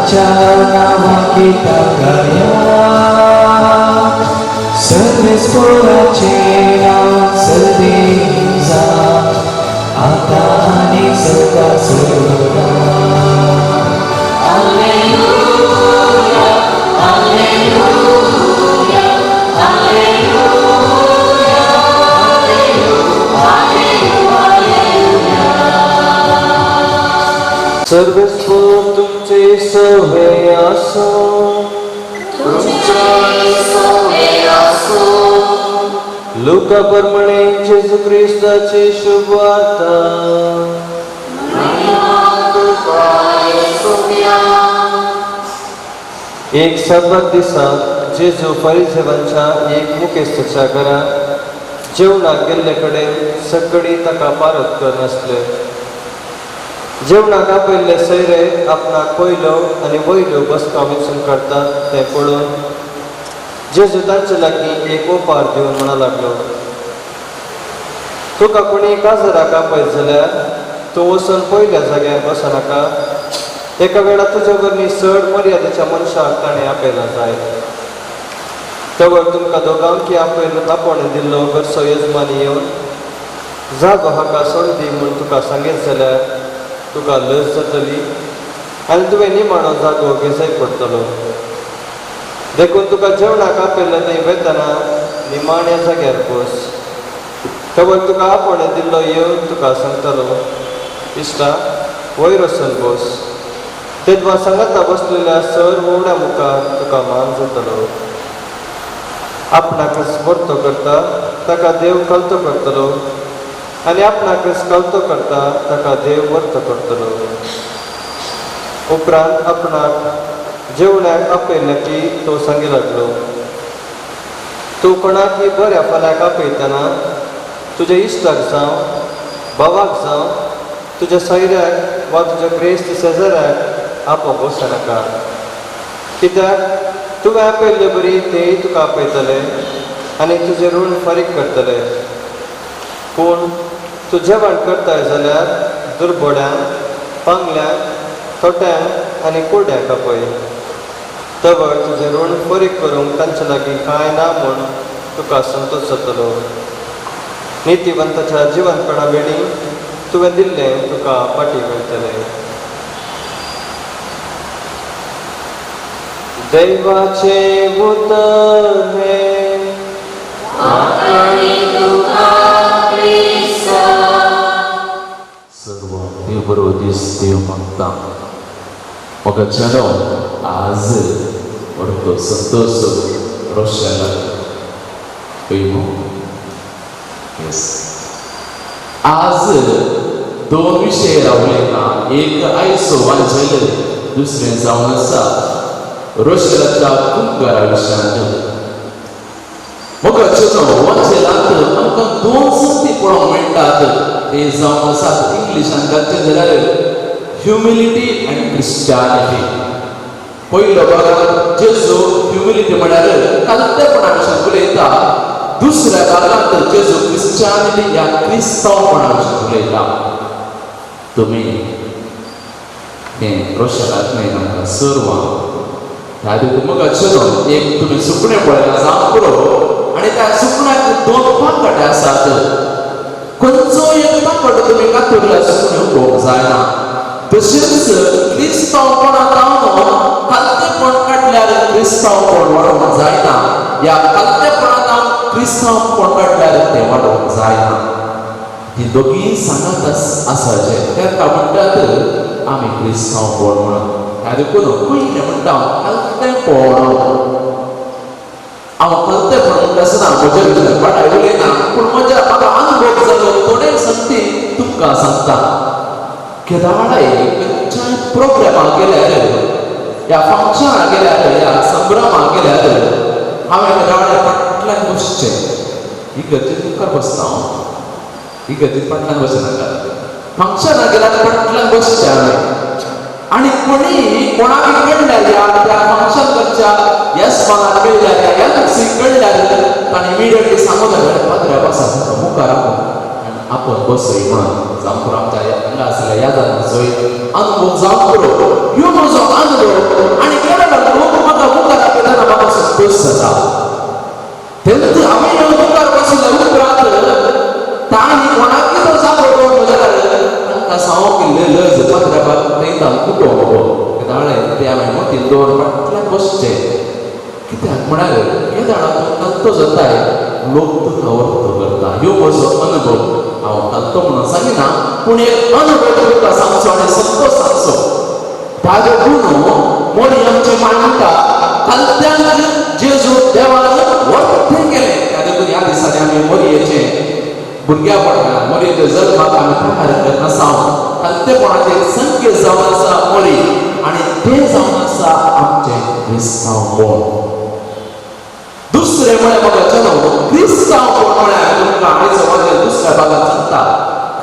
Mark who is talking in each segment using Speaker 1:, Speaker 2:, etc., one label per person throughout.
Speaker 1: देवाच्या नावाकिता गाया सर्वेच पोराचे नाव सदैव आता आणि सदा सर्वदा. सर्वस्व तुमचे सवय असो, लूका प्रमाणे येशू ख्रिस्ताची शुभवार्ता. एक सब्बात दिसा जेजू फरिसेवांच्या एक मुखेस्थाच्या घरात जेवणाक गेल्ले कडेन सकाळी ताका पारत कर नासले. जेवणाक पयले सैरे आपणाक पयलो आनी वयल्यो बसका विचून काडटात तें पळोवन जेजू तांचे लागीं एक ओंपार दिवन म्हणूंक लागलो, तुका कोणी काजराक आपयत जाल्यार तूं वचून पयल्या जाग्यार बसनाका. एका वेळा तुज्या वरवीं चड मर्यादेच्या मनशाक ताणें आपयला जाय. तवर तुमकां दोगांकी आपोवणे दिल्लो घरचो यजमान येवन जागो हाका सोड दी म्हूण तुका सांगीत जाल्यार तुका लज जातली आनी तुवें निमाणो जागो घेवचो पडटलो. देखून तुका जेवणाक आपयल्लें थंय वेतना निमाण्या जाग्यार बस. तवर तुका आपोवणे दिल्लो येवन तुका सांगतलो, इश्टा वयर वचून बस. तेदवा सांगाता बसलेल्या सर वोवड्या मुखार तुका मान जातलो. आपणाकच वर्तो करता ताका देव कलतो करतलो आनी आपणाकच कलतो करता ताका देव वर्त करतलो. उपरांत आपणाक जेवणाक आपयलें की तो सांगी लागलो, तूं कोणाकय बऱ्या फाल्याक आपयतना तुज्या इश्टाक जावं, भावाक जावं, तुज्या सैऱ्याक वा तुज्या क्रेस्त शेजाऱ्याक आपोवंक वचनाका. कित्याक तुवें आपयल्ले बरी तेय तुका आपयतले आनी तुजें ऋण फारीक करतले. पूण तूं जेवण करताय जाल्यार दुर्बोड्यांक, पांगल्यांक, तोट्यांक आनी कुरड्यांक आपय. तवर तुजें ऋण फारीक करूंक तांचे लागीं कांय ना म्हूण तुका संतोश जातलो. नितीवंताच्या जिवंतपणा वेळी तुवें दिल्लें तुका पाटी मेळटलें. दैवाचे उतर हे
Speaker 2: सर्व देव बरो दीस देव मागता. म्हाका चलो आज व्हरतो संतोष रोशेला पयलो. येस, आज दोन विशय रावलेना. एक आयचो वांचल, दुसरें जावन आसा रोशेलाच्या कुंकारा विशयान. म्हाका चलो वांचलांत आमकां दोन संगती पळोवंक मेळटात. ते जावन आसात इंग्लिशान घालचें जाल्यार ह्युमिलिटी आनी क्रिस्टियानिटी. पयलो भागांत जेजू ह्युमिलिटी म्हळ्यार कालतेपणा विशीं उलयता. दुसऱ्या भागांत जेजू क्रिस्टियानिटी ह्या क्रिस्तांवपणा विशीं उलयता. तुमी हें रोशेलांत मेळना आमकां सर्वां ह्या देखून म्हाका चलो एक तुमी सुकणें पळयलां जावं पुरो आनी त्या सुकण्याक दोन पांगड आसात. खंयचो एक पांगड तुमी कातरल्या सुकण्यो पळोवंक जायना. तशेंच क्रिस्तांवपणांत हांव कालतेपण काडल्यार क्रिस्तांवपण वाडोवंक जायना. ह्या कालतेपणांत हांव क्रिस्तांवपण काडल्यार तें वाडोवंक जायना. ही दोगी सांगात आसाचे ताका म्हणटात आमी क्रिस्तांवपण म्हणून. ह्या देखून पयलें म्हणटा कालतेपण. हांव कालतेपण म्हणटा आसतना म्हज्या भितर वाटाय उलयना, पूण म्हाका अनुभव जालो थोडे संगती तुमकां सांगता. केदाराय खंयच्याय प्रोग्रामाक गेल्यार, ह्या फंक्शनाक गेल्यार, ह्या संभ्रमाक गेल्यार हांवें केदाराय फाटल्यान बसचें. ही गतीन मुखार बसता हांव, ही गतीन फाटल्यान बसनाका. फंक्शनाक गेल्यार फाटल्यान बसचें हांवें. आनी कोणाक कळल्यार त्या फंक्शनाच्या येसमानाक कळल्यार त्या गॅलक्सीक कळल्यार ताणें इमिडिएटली सांगूंक जाय पाद्र्या बसा मुखार आपण बसय म्हणून. जावं पुरो आमच्या हांगा आसलेल्या यादांचो अनुभव जावं पुरो. ह्यो म्हजो अनुभव हांवें मोठी दोन फाटल्यान बसचे कित्याक म्हळ्यार हे झाडांतून कल्तो जाताय लोक तुका वर्त करता ह्यो म्हजो अनुभव हांव कल्तो म्हणून सांगिना पूण एक अनुभव तुका सांगचो आनी संतोश सांगचो ताजो गुण मोरी आमची मांडटा कल्त्यांक जेजू देवान वर्तें केलें त्या देखून ह्या दिसांनी आमी मोरयेचें भुरग्यापणान मोरयेचो जल्माक आमी प्रकार करना सावन कल्तेपणाचें एक संकेत जावन आसा मोरी आनी तें जावन आसा आमचें क्रिस्तांवपण दुसरें म्हळ्यार म्हाका चलो क्रिस्तांवपण म्हळ्यार तुमकां आयचो वाजेर दुसऱ्या भागात सांगता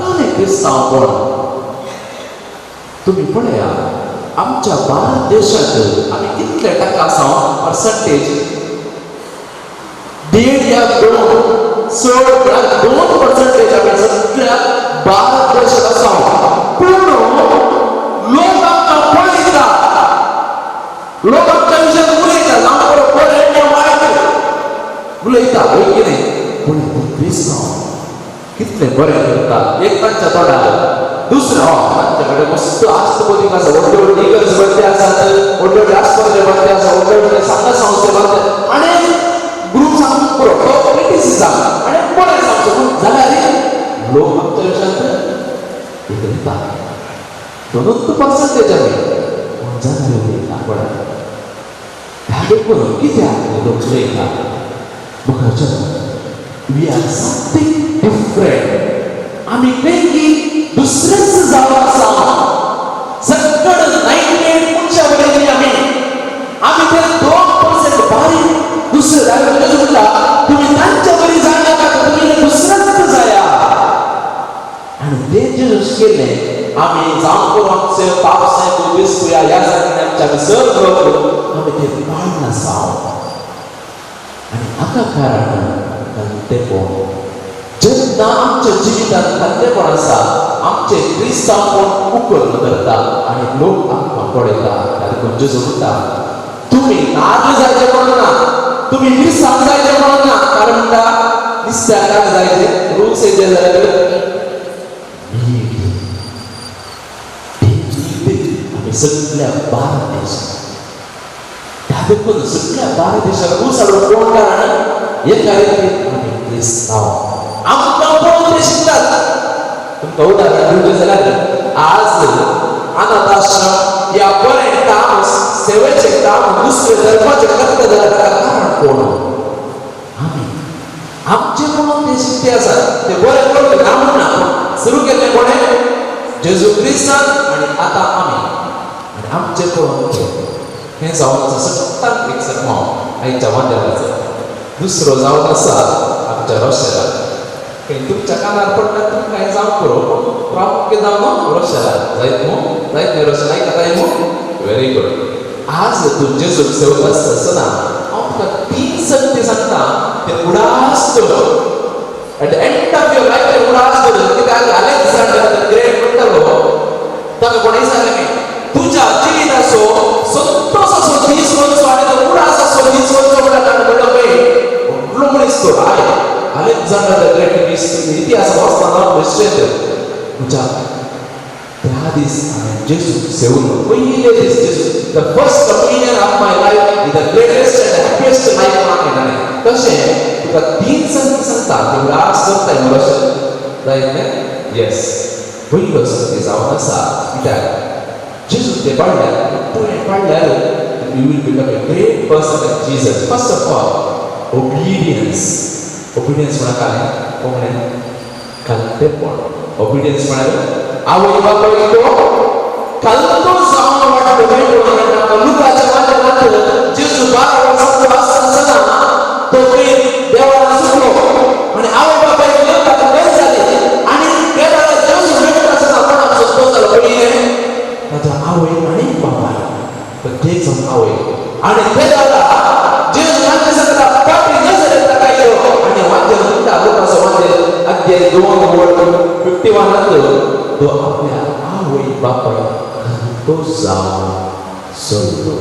Speaker 2: काय क्रिस्तांवपण तुम्ही पळया आमच्या भारत देशात आमी कितले टक्के आसा पर्संटेज 1.5 या 2% आमी सगळ्या भारत देशात आसा पूण लोक आमकां पळयता लोक आमच्या विशयान उलयता जावं बरें वायट उलयता वय कितें पूण क्रिस्तांव कितले बरें करता एक तांच्या तोंडार दुसरं तांचे कडेन मस्त आस्तपदीक आसा व्हडले व्हडले इगर्ज बर्थडे आसात व्हडले व्हडले आस्पत्रे बर्थडे आसा व्हडले व्हडले संघ संस्थे बर्थडे आनी ग्रूप सांगून पुरो तो क्रिटिसिजम आनी बरें सांगचो पूण जाल्यार लोक आमच्या विशयान उलयता 2% आमी पूण जाल्यार उलयता पळय ह्या देखून कित्याक लोक उलयता म्हाका वी आर समथींग डिफरंट आमी वेगळी दुसरेच जावन आसा सगळं 98 मनशां वयली आमी ते 2% बारीक दुसरे जाल्यार म्हणटा तुम्ही तांच्या बरी जाय नाका तुम्ही दुसऱ्यांक जाया आनी तें जेजूस केलें आमी जावं करून आमचे पावसाक विस्कुया ह्या जाग्यार आमच्या विसर करून आमी ते पाळून आसा आनी हाका कारण कल्तेपण जेन्ना आमच्या जिवितांत कल्तेपण आसा आमचे क्रिस्तांवपण उखल धरता आनी लोक आमकां पळयता ताका जेजू म्हणटा तुमी नाल्ल जायचे म्हणना तुमी मिरसांग जायचे म्हणना कारण म्हणटा निस्त्याक जायचे रूच येते जाल्यार आमी सगळ्या भारत देशात त्या देखून सगळ्या भारत देशात रूच हाडून कोण कारण एक कारण आमी क्रिस्तांव आमकां पळोवन ते शिकतात तुमकां उदाहरण दिवचें जाल्यार आज अनाथ आश्रम या बरें काम सेवेचें काम दुसरे धर्माचें करता जाल्यार ताका कारण कोण आमी आमचे पळोवन ते शिकते आसात ते बरें करून ना म्हणना सुरू केल्लें कोणें जेजू क्रिस्तान आनी आतां आमी आनी आमचे पळोवन हें जावन आसा सत्ताक एक सर्मोन आयच्या वाद्याराचो दुसरो जावन आसा आमच्या रोशेलार तुमच्या कानार पडटा तुमकां कांय जावं करो प्रामुख्य जावन रोशेलार जायत न्हू जायत न्ही रोशेल आयकताय न्हू व्हेरी गुड आज तूं जेजूक सेवता आसतना हांव तुका 3 संगती सांगता ते उडास कर at the end of your life ते उडास कर कित्याक अलेक्झांडर द ग्रेट म्हणटालो ताका कोणें सांगलें तुज्या जिविताचो संतोष असो 20 वर्स आनी तो उडास असो 20 वर्स म्हणटा पळय व्हडलो मनीस तो अलेक्झांडर द ग्रेट इतिहास वाचतना बेश्टेत तुज्या त्या दीस हांवें जेजूक सेवून पयले दीस जेजू the first communion of my life is the greatest end happiest life हांवें जालें तशें तुका 3 संगती सांगता ती उडास करताय मरोशेल जायत येस पयलो संगती जावन आसा कित्याक जेजू ते पाळल्यार तुवें पाळल्यार you will become a great person like Jesus first of all obedience म्हळ्यार काय कोणें कल्तेपण ओबिडियन्स म्हळ्यार आवय बापायक तो कल्तो जावन वाटतो लुकाच्या वाट्यान जेजू 12 वर्सांचो आसतना तो देवान सुटलो आनी आवय बापायक ताका गंज जाली आनी देवाला जेजू मेळटा आसतना कोणाक सोदतो जालो पयलें ताच्या आवय आनी बापाय प्रत्येक जण आवय आनी ते जाला जेजू तांचे सगळा पाटी नजरेत ताकायलो आनी वाद्य म्हणटा लोकांचो वाद्य अध्याय 2 वर्ड 51 तो आपल्या आवय बापाय तो जावन सोडलो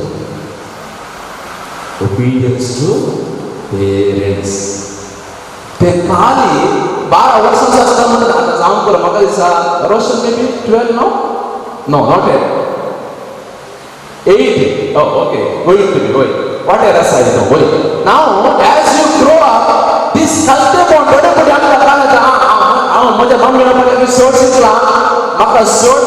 Speaker 2: ओबिडियन्स टू पेरेंट्स ते खाली 12 वर्सांचो आसतना आतां जावं कर म्हाका दिसता Roshan maybe 12 no not 8. Oh, okay. Going to be going. What a rasa is going. Now, as you grow up, this kalte bond bade bade aanga kala ja माझ्या मम्मीला म्हटलं की सोड शिकला म्हाका सोड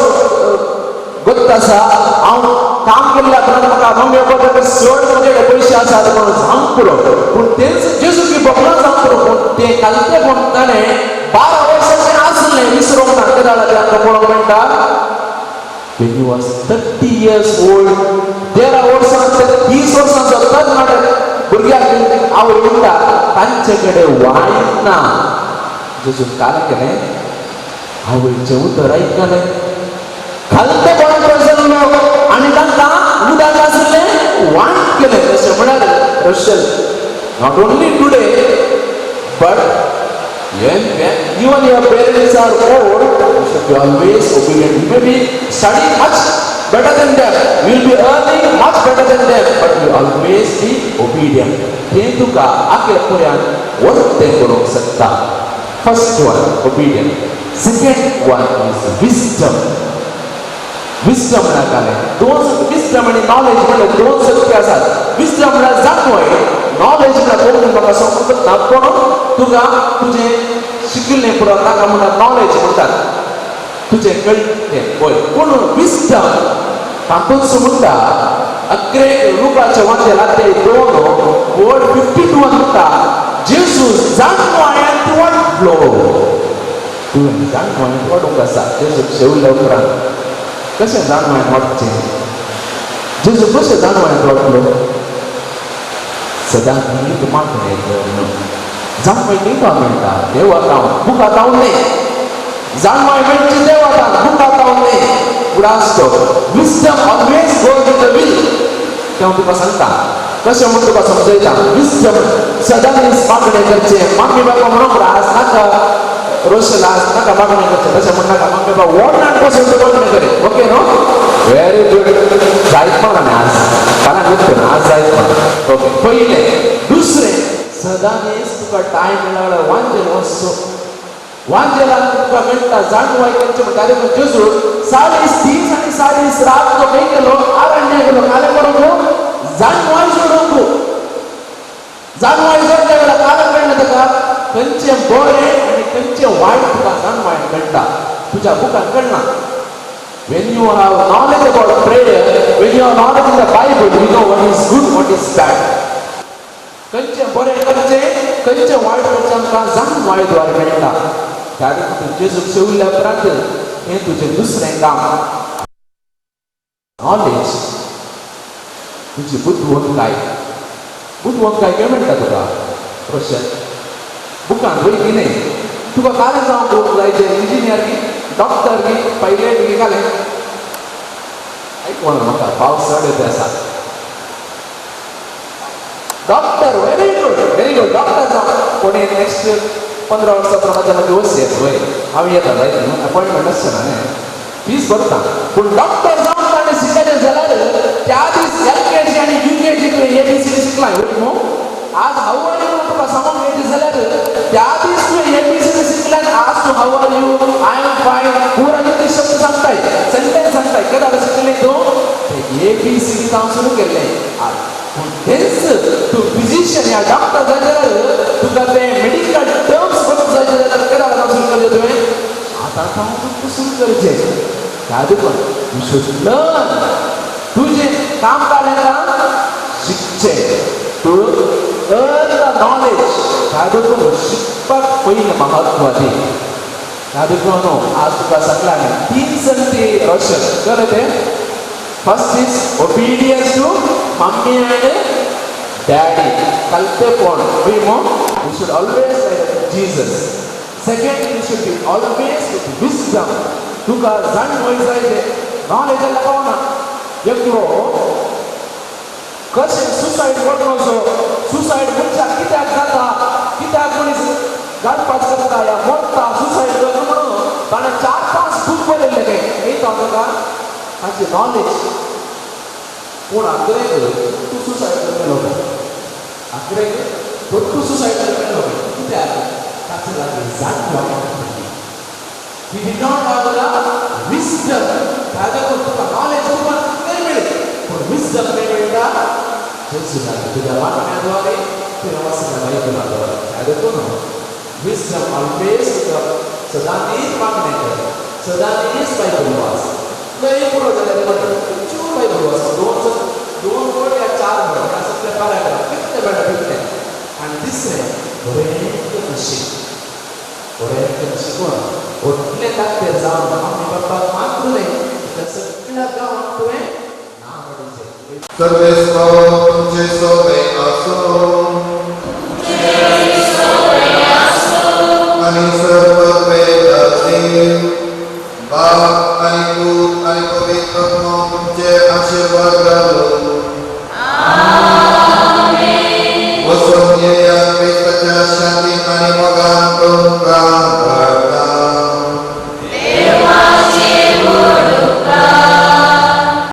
Speaker 2: गोत्ता आसा हांव काम केल्ल्या उपरांत म्हाका मम्मी पप्पा की सोड म्हजे पयशे आसात म्हणून सांग पुरो पूण तेच जेजू की बोगला सांग पुरो पूण ते कालते पूण ताणें 12 वर्सांचें आसलें विसरूंक ना कित्याक लागलें आमकां पळोवंक मेळटा when he was 30 years old 13 वर्सांचो 30 वर्सांचो तरणाटो भुरग्याक आवय म्हणटा तांचे कडेन वायट ना जेजून काय केलें आवयचें उतर आयकलें खालते कोण जाल्लो आनी तांकां उदक आसलें वायट केलें तशें म्हळ्यार रशल not only today but even your parents are old you should be always obedient you may be studying much better than them you will be earning much better than them but you always be obedient हे तुका आखे पर्यंत वर्तें करूंक शकता first one obedient second one is wisdom म्हळ्यार काय दोन wisdom आणि knowledge म्हळ्यार दोन शक्ती आसात wisdom म्हळ्यार जाणवय knowledge म्हळ्यार कोण म्हाका समजत ना पूण तुका तुजें शिकिल्लें पुरो ताका म्हळ्यार knowledge म्हणटात तुजें कळटें पळय पूण wisdom तातूंत म्हणटा अकरे रुपाचे वांचे लागते 2 वर्ड 52 म्हणटा जेजू जाणवायन तुवाट फ्लो तुवें जाणवायन वाडूंक आसा जेजू शेवल्या उपरांत कशें जाणवायन वाडचें जेजू कशें जाणवायन वाडलो सदां नीट मागणें कर जाणवाय नीट मेळटा देवाक बुकात न्ही जाणवाय मेळची देवाक बुकात न्ही उडासतो wisdom always goes with the will तें हांव तुका सांगता कशें म्हूण तुका समजयता विस्डम सदां मागणें करचें मम्मी बाबा म्हणूंक रास नाका रोशल आस नाका मागणें करचें तशें म्हणनाका मम्मी बाबा वडनान बसून तूं मागणें करे ओके न्हू व्हेरी गुड जायत म्हणा न्ही आज फाल्यां न्हिदता न्हू आज जायत म्हणा ओके पयलें दुसरें सदां तुका टायम मेळ्ळा वांजेल वचचो वांजेलान तुका मेळटा जाणवाय करचें म्हणटा देखून जेजू 40 दीस आनी 40 रात तो खंय गेलो आरण्या गेलो काले करूंक जाणवाय सोडूंक जाणवाय जोडल्या वेळार काले कळना ताका खंयचें बरें आनी खंयचें वायट तुका जाणवाय मेळटा तुज्या बुकान कळना when you have knowledge about prayer when you have knowledge in the Bible you know what is good what is bad खंयचें बरें करचें खंयचें वायट करचें आमकां जाणवाय द्वारे मेळटा त्या खातीर जेजूक शेवल्या उपरांत हें तुजें दुसरें काम नॉलेज तुजी बुद्धवंतकाय खंय मेळटा तुका क्वेश्चन बुकान वयली न्ही तुका कालें जावंक जायचें इंजिनियर गी डॉक्टर गी पायलट गी कालें आयक म्हणून म्हाका पावस चड येता आसा डॉक्टर वेरी गुड डॉक्टर जावं कोणी नेक्स्ट 15 वर्सां म्हाज्या मागीर वचचे वय हांव येता जायत न्हू अपॉयंटमेंट आसचें ना न्ही फीस भरता पूण डॉक्टर जावन ताणें शिकलें जाल्यार त्या दीस LKG आनी UKG तुवें ABCD शिकलां न्हू आज हाऊ आर यू तुका सांगूंक मेळटा जाल्यार त्या दीस तुवें ABCD शिकल्यान आज तूं how are you I am fine पूरा कितें शब्द सांगताय सेंटेन्स सांगताय केदार शिकलें तूं ABCD हांव सुरू केल्लें पूण तेच तूं फिजिशियन या डॉक्टर जाय जाल्यार तुका ते मेडिकल टर्म्स बरोवंक जाय जाल्यार केदार हांव सुरू केलें तुवें आतां हांव तुका सुरू करचें त्या देखून यू शूड लर्न तुजें काम कालें शिकचें टू अर्न द नॉलेज त्या देखून शिकपाक पयलीं महत्व दी त्या देखून आज तुका सांगलां न्ही 3 संगती रोशन कर तें first is obedience to mummy and daddy कल्पेपण you should always like Jesus second you should be always with wisdom तुका जाणवाय जाय नॉलेज लगावना एकलो कशें सुसायड करपाचो सुसायड मनशाक कित्याक जाता कित्याक मनीस घालपाक करता या मोडटा सुसायड करता म्हणून ताणें 4-5 बूक बरयल्ले काय एक तुका ताची नॉलेज पूण आखरेक तूं सुसायड केलो आखरेक तूं सुसायड केलो कित्याक ताचे लागीं जाणवाय he did not have the wisdom ताजे तुका नॉलेज तुका कितें मेळ्ळी पूण विजडम मेळटा जेजुला तुझ्या वाक्याद्वारे तुझ्या वाचना बायबलाद्वारे काय देतो ना विजडम ऑलवेज सदांच मागणे कर सदांच बायबल वाच लय पुढे जाल्यार म्हणटा चूर बायबल वाच दोन वर्ड या चार वर्ड या सगळ्या पॅराग्राफ कितले वेळा भेटले आणि तिसरे बरें शिकवण ओटले ताकते जावन आमी बापाक मागले त्या सगळ्या गांवांत तुवें नांव दिवचें
Speaker 3: सर्वेस्व तुमचे सोबे आसूं